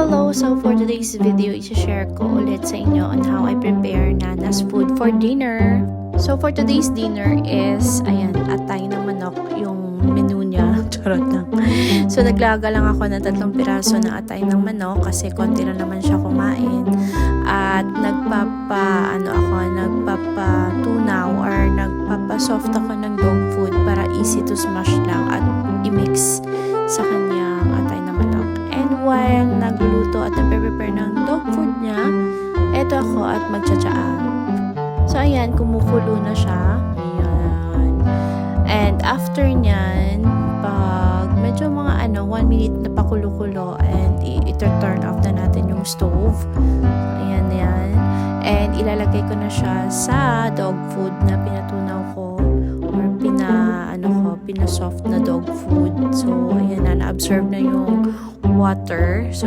Hello! So for today's video, i-share ko ulit sa inyo on how I prepare Nana's food for dinner. So for today's dinner is, ayan, atay ng manok yung menu niya. Charot lang. So naglaga lang ako ng 3 piraso ng atay ng manok kasi konti lang naman siya kumain. At nagpapatunaw or nagpapasoft ako ng dog food para easy to smash lang at i-mix sa kanyang atay ng manok. And while nagluluto at nagpe-prepare ng dog food niya, eto ako at magtsatsaa. So ayan, kumukulo na siya. Ayan. And after nyan, pag medyo mga 1 minute na pakulo-kulo and i-turn off na natin yung stove. Ayan, yan. And ilalagay ko na siya sa dog food na pinatunaw ko or pina-soft na dog food. So ayan na, na-absorb na yung water. So